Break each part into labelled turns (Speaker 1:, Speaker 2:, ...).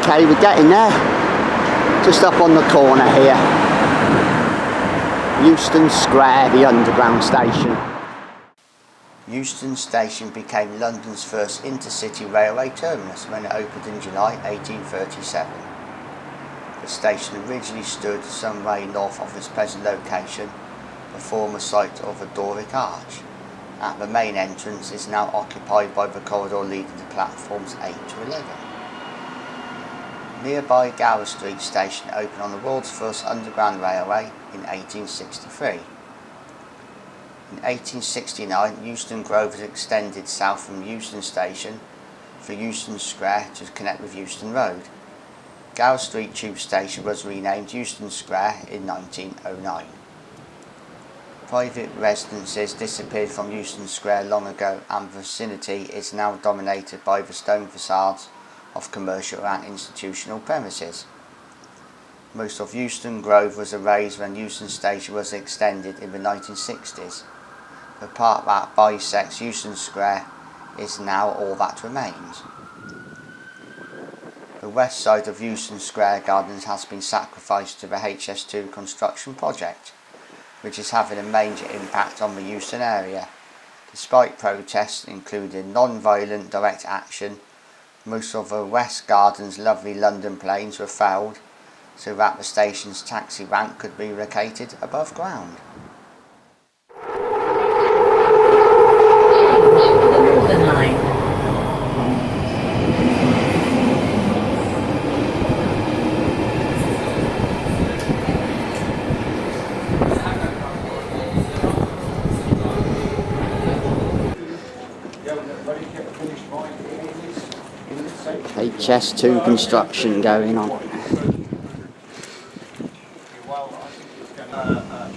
Speaker 1: Okay, we're getting there. Just up on the corner here. Euston Square, the underground station. Euston Station became London's first intercity railway terminus when it opened in July 1837. The station originally stood some way north of its present location, the former site of a Doric arch. At the main entrance is now occupied by the corridor leading to platforms 8 to 11. Nearby Gower Street station opened on the world's first underground railway in 1863. In 1869, Euston Grove was extended south from Euston Station for Euston Square to connect with Euston Road. Gower Street Tube Station was renamed Euston Square in 1909. Private residences disappeared from Euston Square long ago, and the vicinity is now dominated by the stone facades of commercial and institutional premises. Most of Euston Grove was erased when Euston Station was extended in the 1960s. The part that bisects Euston Square is now all that remains. The west side of Euston Square Gardens has been sacrificed to the HS2 construction project, which is having a major impact on the Euston area. Despite protests including non-violent direct action, most of the West Gardens lovely London planes were felled so that the station's taxi rank could be located above ground.
Speaker 2: Northern Line.
Speaker 1: HS2 construction going on.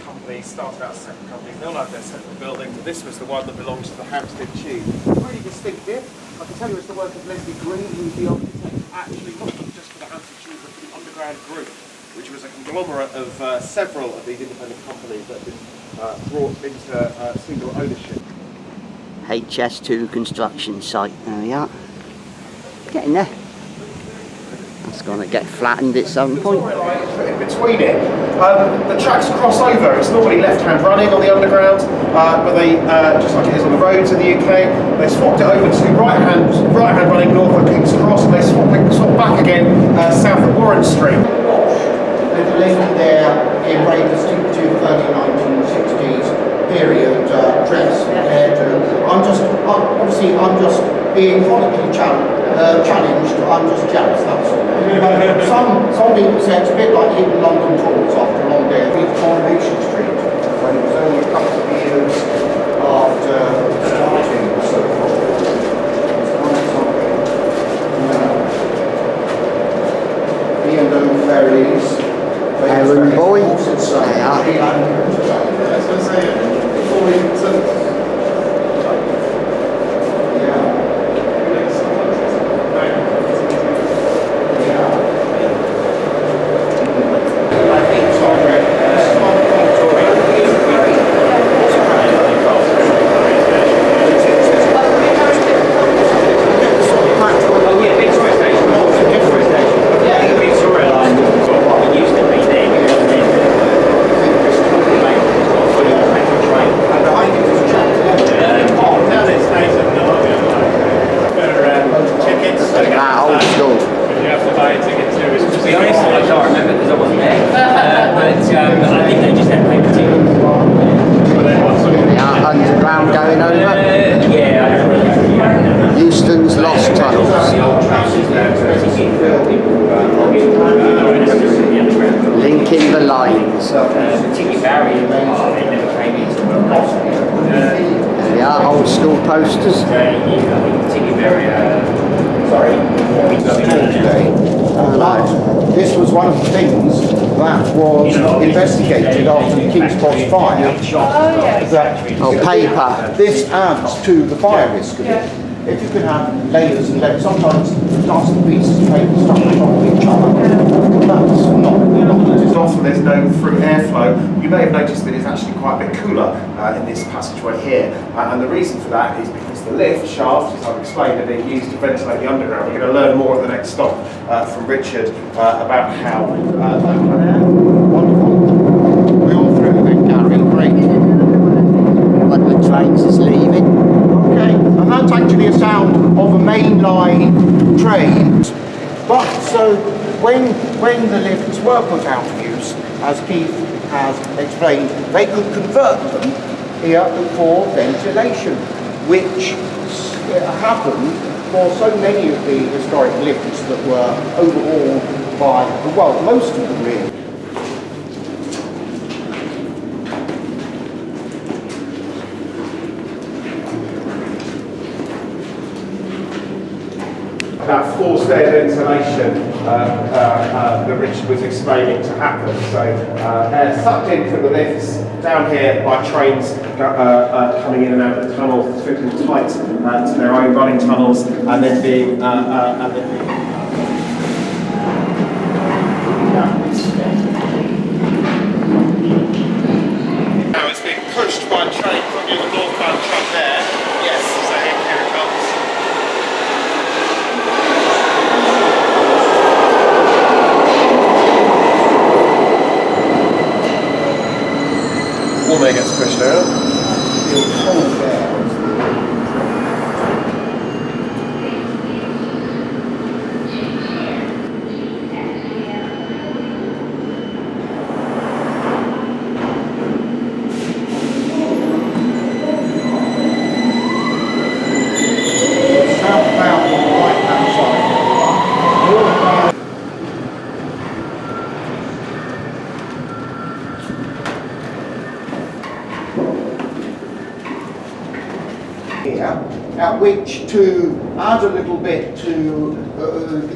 Speaker 3: Companies started out as separate companies, they all had their separate buildings, and this was the one that belongs to the Hampstead Tube. Really distinctive. I can tell you it's the work of Leslie Green, who's the architect, actually not just for the Hampstead Tube, but for the Underground Group, which was a conglomerate of several of these independent companies that have been brought into single ownership.
Speaker 1: HS2 construction site, there we are. Getting there. That's going to get flattened at some point.
Speaker 3: In between it, the tracks cross over. It's normally left-hand running on the underground, but they, just like it is on the roads in the UK, they swapped it over to right-hand running north of King's Cross, and they swap back again south of Warren Street.
Speaker 4: There's a lady there in very distinctive early 1960s period dress, hairdo. I'm just being chronically challenged. I'm just jealous, that's all. Some people say it's a bit like hitting London tours after a long day of Coronation Street, when it was only a couple of years after starting and so forth. B&O ferries.
Speaker 1: Aaron Boy. Euston's lost tunnels. Linking the lines. There we are, old school posters.
Speaker 4: This was one of the things that was investigated after the King's Cross fire.
Speaker 1: Paper.
Speaker 4: This adds to the fire risk of it. If you can have layers and layers, sometimes nasty pieces of paper stuck on top of each other, that's not
Speaker 3: Often there's no through airflow. You may have noticed that it's actually quite a bit cooler in this passageway here, and the reason for that is because the lift shaft, as I've explained, are being used to ventilate the underground. We're going to learn more at the next stop from Richard about how
Speaker 4: Wonderful. We're all through then, Gary. Great.
Speaker 1: One of the trains is leaving.
Speaker 4: Okay, and that's actually a sound of a mainline train. But so when the lifts were put out of use, as Keith has explained, they could convert them here for ventilation, which happened for so many of the historic lifts that were overhauled by, well, most of them really.
Speaker 3: That forced air ventilation that Richard was explaining to happen. So air sucked in from the lifts down here by trains coming in and out of the tunnels, fitting tight to their own running tunnels, and then being now it's being pushed by a train from the northbound track there. Yes, so here it comes. One there gets pushed out.
Speaker 4: Southbound on the right-hand side. Here, at which to add a little bit to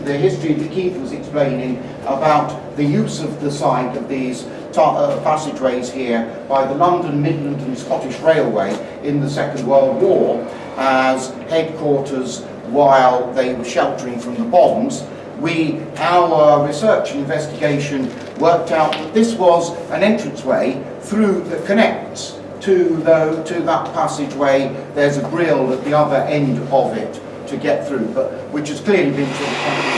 Speaker 4: the history that Keith was explaining about the use of the site of these passageways here by the London, Midland and Scottish Railway in the Second World War as headquarters while they were sheltering from the bombs. Our research and investigation worked out that this was an entranceway through that connects to that passageway. There's a grille at the other end of it to get through, but which has clearly been sort of